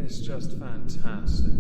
is just fantastic.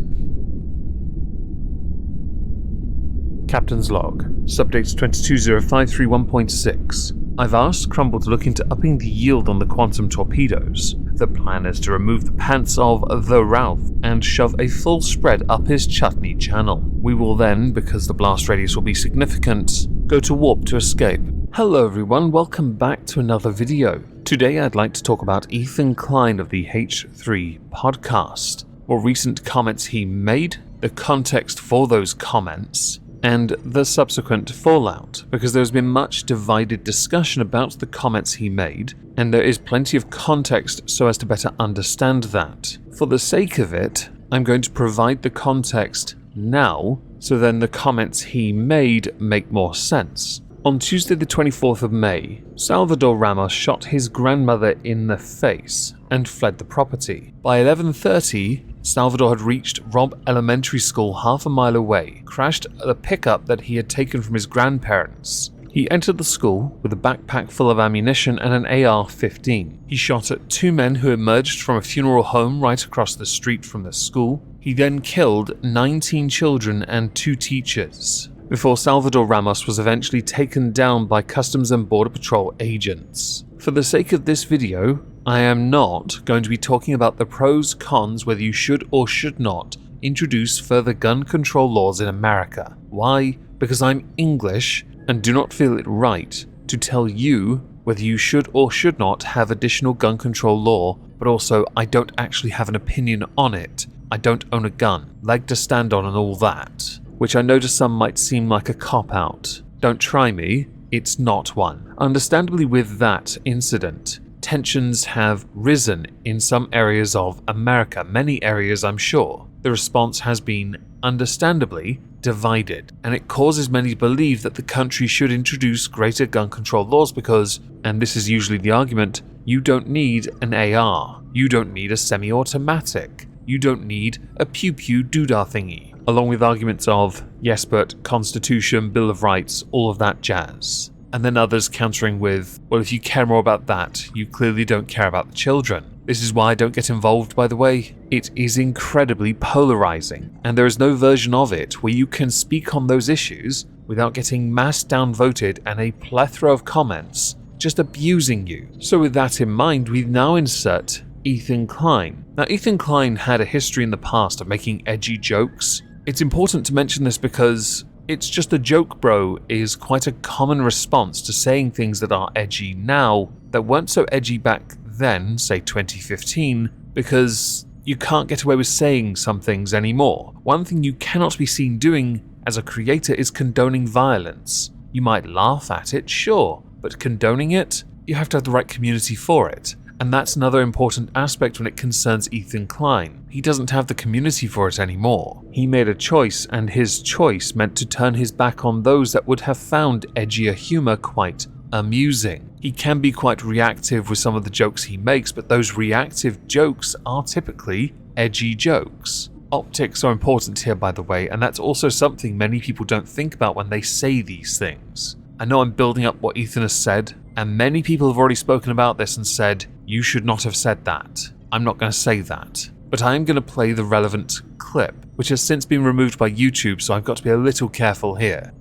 Captain's log. Subdate 220531.6. I've asked Crumble to look into upping the yield on the quantum torpedoes. The plan is to remove the pants of the Ralph and shove a full spread up his chutney channel. We will then, because the blast radius will be significant, go to warp to escape. Hello everyone, welcome back to another video. Today I'd like to talk about Ethan Klein of the H3 podcast. More recent comments he made, the context for those comments, and the subsequent fallout, because there's been much divided discussion about the comments he made, and there is plenty of context so as to better understand that. For the sake of it, I'm going to provide the context now, so then the comments he made make more sense. On Tuesday the 24th of May, Salvador Ramos shot his grandmother in the face and fled the property. By 11:30, Salvador had reached Robb Elementary School half a mile away, crashed the pickup that he had taken from his grandparents. He entered the school with a backpack full of ammunition and an AR-15. He shot at two men who emerged from a funeral home right across the street from the school. He then killed 19 children and 2 teachers, before Salvador Ramos was eventually taken down by Customs and Border Patrol agents. For the sake of this video, I am not going to be talking about the pros, cons, whether you should or should not introduce further gun control laws in America. Why? Because I'm English and do not feel it right to tell you whether you should or should not have additional gun control law, but also I don't actually have an opinion on it. I don't own a gun, leg to stand on and all that, which I know to some might seem like a cop-out. Don't try me, it's not one. Understandably, with that incident, tensions have risen in some areas of America, many areas I'm sure. The response has been, understandably, divided, and it causes many to believe that the country should introduce greater gun control laws because, and this is usually the argument, you don't need an AR, you don't need a semi-automatic, you don't need a pew-pew doodah thingy. Along with arguments of, yes, but Constitution, Bill of Rights, all of that jazz. And then others countering with, well, if you care more about that, you clearly don't care about the children. This is why I don't get involved, by the way. It is incredibly polarizing, and there is no version of it where you can speak on those issues without getting mass downvoted and a plethora of comments just abusing you. So with that in mind, we now insert Ethan Klein. Now, Ethan Klein had a history in the past of making edgy jokes. It's important to mention this because it's just a joke, bro, is quite a common response to saying things that are edgy now that weren't so edgy back then, say 2015, because you can't get away with saying some things anymore. One thing you cannot be seen doing as a creator is condoning violence. You might laugh at it, sure, but condoning it, you have to have the right community for it. And that's another important aspect when it concerns Ethan Klein. He doesn't have the community for it anymore. He made a choice, and his choice meant to turn his back on those that would have found edgier humor quite amusing. He can be quite reactive with some of the jokes he makes, but those reactive jokes are typically edgy jokes. Optics are important here, by the way, and that's also something many people don't think about when they say these things. I know I'm building up what Ethan has said, and many people have already spoken about this and said, you should not have said that. I'm not going to say that. But I am going to play the relevant clip, which has since been removed by YouTube, so I've got to be a little careful here.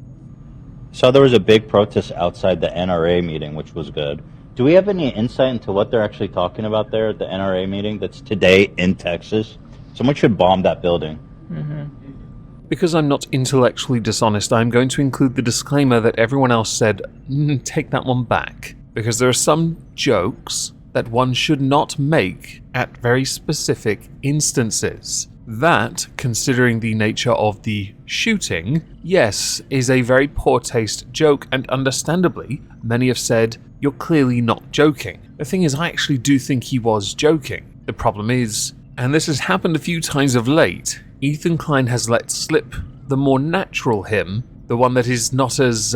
So there was a big protest outside the NRA meeting, which was good. Do we have any insight into what they're actually talking about there at the NRA meeting that's today in Texas? Someone should bomb that building. Because I'm not intellectually dishonest, I'm going to include the disclaimer that everyone else said, take that one back. Because there are some jokes that one should not make at very specific instances. That, considering the nature of the shooting, yes, is a very poor taste joke, and understandably, many have said, you're clearly not joking. The thing is, I actually do think he was joking. The problem is, and this has happened a few times of late, Ethan Klein has let slip the more natural him, the one that is not as,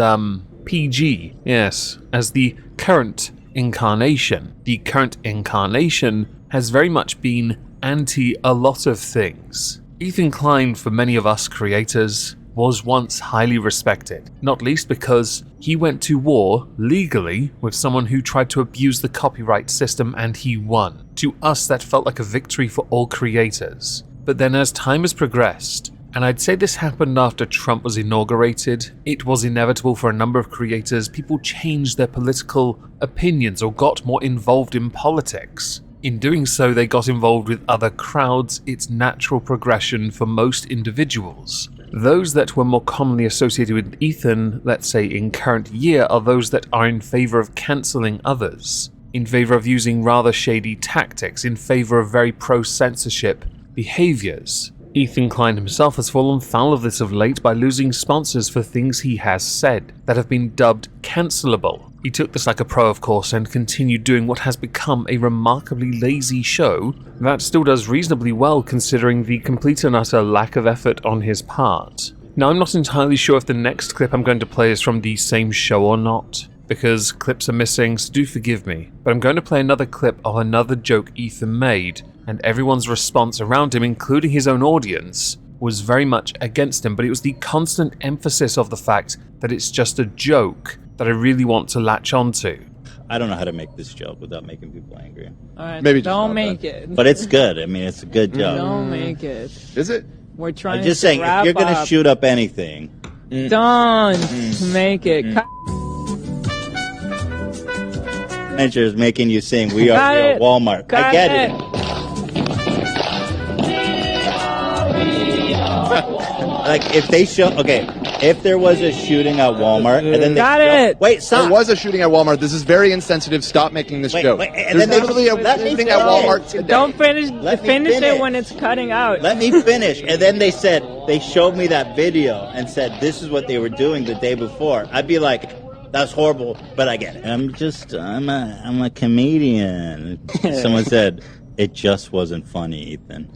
PG, yes, as the current incarnation. The current incarnation has very much been anti a lot of things. Ethan Klein, for many of us creators, was once highly respected, not least because he went to war legally with someone who tried to abuse the copyright system and he won. To us, that felt like a victory for all creators. But then as time has progressed, and I'd say this happened after Trump was inaugurated, it was inevitable for a number of creators. People changed their political opinions or got more involved in politics. In doing so, they got involved with other crowds. It's natural progression for most individuals. Those that were more commonly associated with Ethan, let's say in current year, are those that are in favor of cancelling others, in favor of using rather shady tactics, in favor of very pro-censorship behaviors. Ethan Klein himself has fallen foul of this of late by losing sponsors for things he has said that have been dubbed cancelable. He took this like a pro, of course, and continued doing what has become a remarkably lazy show that still does reasonably well considering the complete and utter lack of effort on his part. Now, I'm not entirely sure if the next clip I'm going to play is from the same show or not, because clips are missing, so do forgive me, but I'm going to play another clip of another joke Ethan made, and everyone's response around him, including his own audience, was very much against him, but it was the constant emphasis of the fact that it's just a joke that I really want to latch onto. I don't know how to make this joke without making people angry. Alright, Maybe don't make it. But it's good. I mean, it's a good joke. Don't make it. Is it? We're trying I'm just to saying, if wrap you're going to up. shoot up anything, Don't make it. manager is making you sing, we Got are it. Walmart. Got I get it. Like, if they show, okay, if there was a shooting at Walmart, and then they Got show, it. Wait, stop. There was a shooting at Walmart. This is very insensitive. Stop making this joke. Wait, and There's then literally a let me shooting at finish. Walmart today. Don't finish. Let me Finish it finish. when it's cutting out. Let me finish. And then they said, they showed me that video and said, this is what they were doing the day before. I'd be like, that's horrible, but I get it. I'm a comedian. Someone said, it just wasn't funny, Ethan.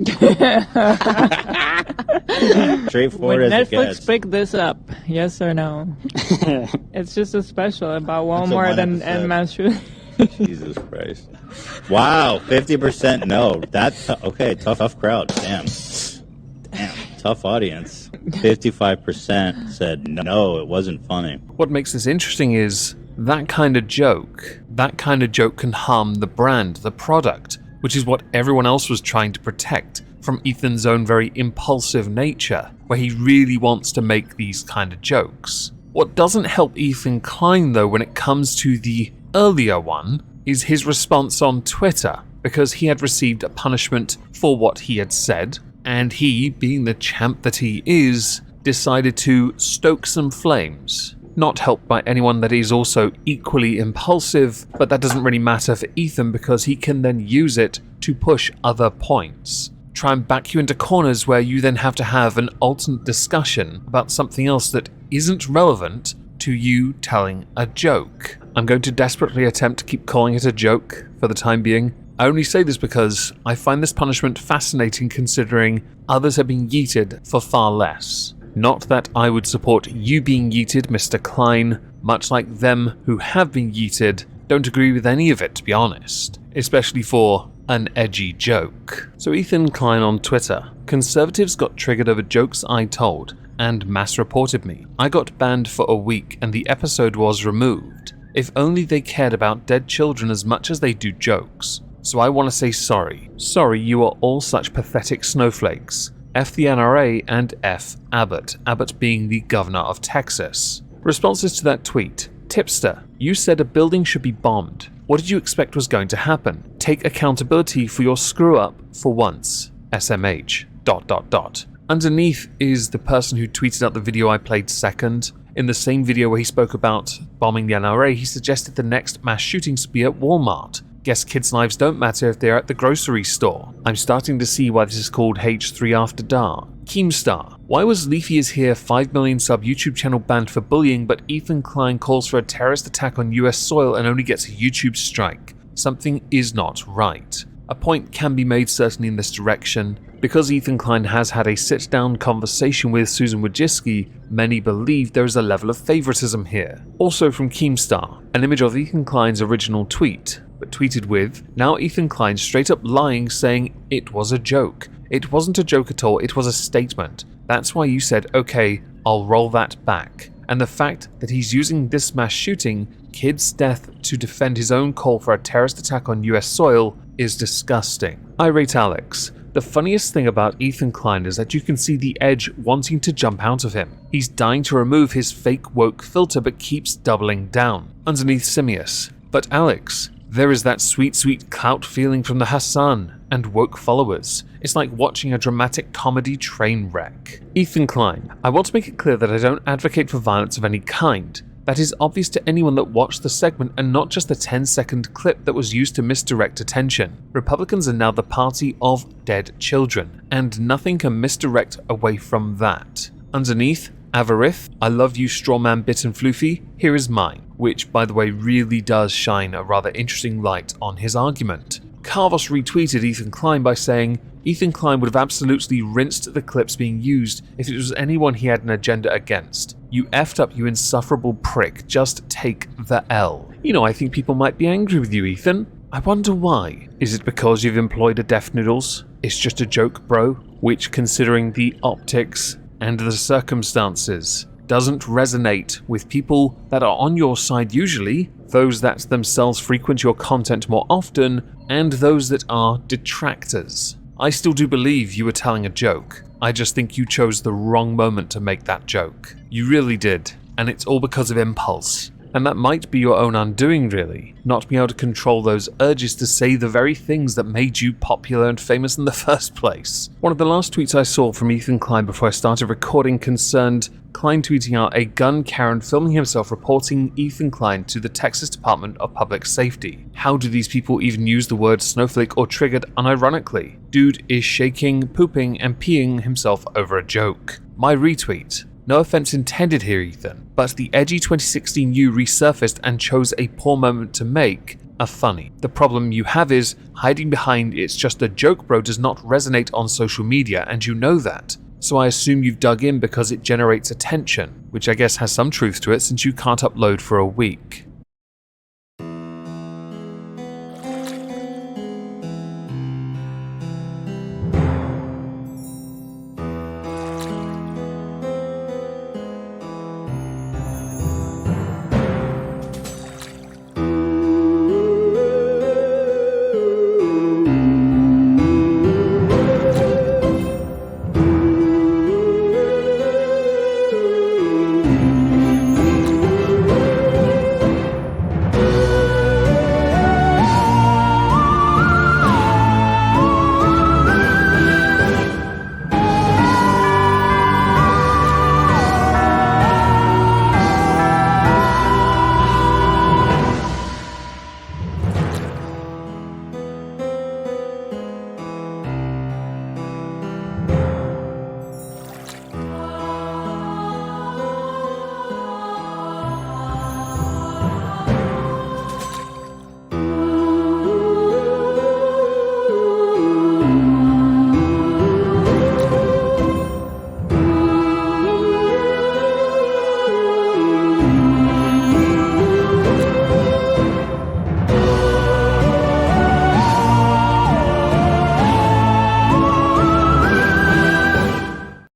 Straightforward Would as it Netflix gets. pick this up? Yes or no? It's just a special about Walmart and episode. mass shooting. Jesus Christ. Wow, 50% no. That's okay, tough crowd. Damn, tough audience. 55% said no, it wasn't funny. What makes this interesting is that kind of joke can harm the brand, the product, which is what everyone else was trying to protect from Ethan's own very impulsive nature, where he really wants to make these kind of jokes. What doesn't help Ethan Klein, though, when it comes to the earlier one, is his response on Twitter, because he had received a punishment for what he had said, and he, being the champ that he is, decided to stoke some flames. Not helped by anyone that is also equally impulsive, but that doesn't really matter for Ethan because he can then use it to push other points. Try and back you into corners where you then have to have an alternate discussion about something else that isn't relevant to you telling a joke. I'm going to desperately attempt to keep calling it a joke for the time being. I only say this because I find this punishment fascinating considering others have been yeeted for far less. Not that I would support you being yeeted, Mr. Klein, much like them who have been yeeted don't agree with any of it, to be honest, especially for an edgy joke. So Ethan Klein on Twitter, conservatives got triggered over jokes I told and mass reported me. I got banned for a week and the episode was removed. If only they cared about dead children as much as they do jokes. So I want to say sorry. Sorry you are all such pathetic snowflakes. F the NRA and F Abbott. Abbott being the governor of Texas. Responses to that tweet. Tipster, you said a building should be bombed. What did you expect was going to happen? Take accountability for your screw up for once. SMH. ... Underneath is the person who tweeted out the video I played second. In the same video where he spoke about bombing the NRA, he suggested the next mass shootings to be at Walmart. Guess kids' lives don't matter if they're at the grocery store. I'm starting to see why this is called H3 After Dark. Keemstar, why was Leafy is Here 5 million sub YouTube channel banned for bullying, but Ethan Klein calls for a terrorist attack on US soil and only gets a YouTube strike? Something is not right. A point can be made certainly in this direction. Because Ethan Klein has had a sit-down conversation with Susan Wojcicki, many believe there is a level of favoritism here. Also from Keemstar, an image of Ethan Klein's original tweet, but tweeted with, now Ethan Klein straight up lying saying it was a joke. It wasn't a joke at all, it was a statement. That's why you said, okay, I'll roll that back. And the fact that he's using this mass shooting, kid's death, to defend his own call for a terrorist attack on US soil is disgusting. I rate Alex. The funniest thing about Ethan Klein is that you can see the edge wanting to jump out of him. He's dying to remove his fake woke filter but keeps doubling down. Underneath Simius. But Alex, there is that sweet clout feeling from the Hassan and woke followers. It's like watching a dramatic comedy train wreck. Ethan Klein, I want to make it clear that I don't advocate for violence of any kind. That is obvious to anyone that watched the segment and not just the 10-second clip that was used to misdirect attention. Republicans are now the party of dead children, and nothing can misdirect away from that. Underneath, Avarith, I love you strawman bit and floofy, here is mine, which by the way really does shine a rather interesting light on his argument. Carvos retweeted Ethan Klein by saying, Ethan Klein would have absolutely rinsed the clips being used if it was anyone he had an agenda against. You effed up, you insufferable prick, just take the L. You know, I think people might be angry with you, Ethan. I wonder why. Is it because you've employed a Def Noodles? It's just a joke, bro? Which, considering the optics and the circumstances, doesn't resonate with people that are on your side usually, those that themselves frequent your content more often, and those that are detractors. I still do believe you were telling a joke. I just think you chose the wrong moment to make that joke. You really did, and it's all because of impulse. And that might be your own undoing, really, not being able to control those urges to say the very things that made you popular and famous in the first place. One of the last tweets I saw from Ethan Klein before I started recording concerned Klein tweeting out a gun Karen filming himself reporting Ethan Klein to the Texas Department of Public Safety. How do these people even use the word snowflake or triggered unironically? Dude is shaking, pooping, and peeing himself over a joke. My retweet. No offense intended here, Ethan, but the edgy 2016 you resurfaced and chose a poor moment to make are funny. The problem you have is hiding behind it's just a joke bro does not resonate on social media, and you know that. So I assume you've dug in because it generates attention, which I guess has some truth to it since you can't upload for a week.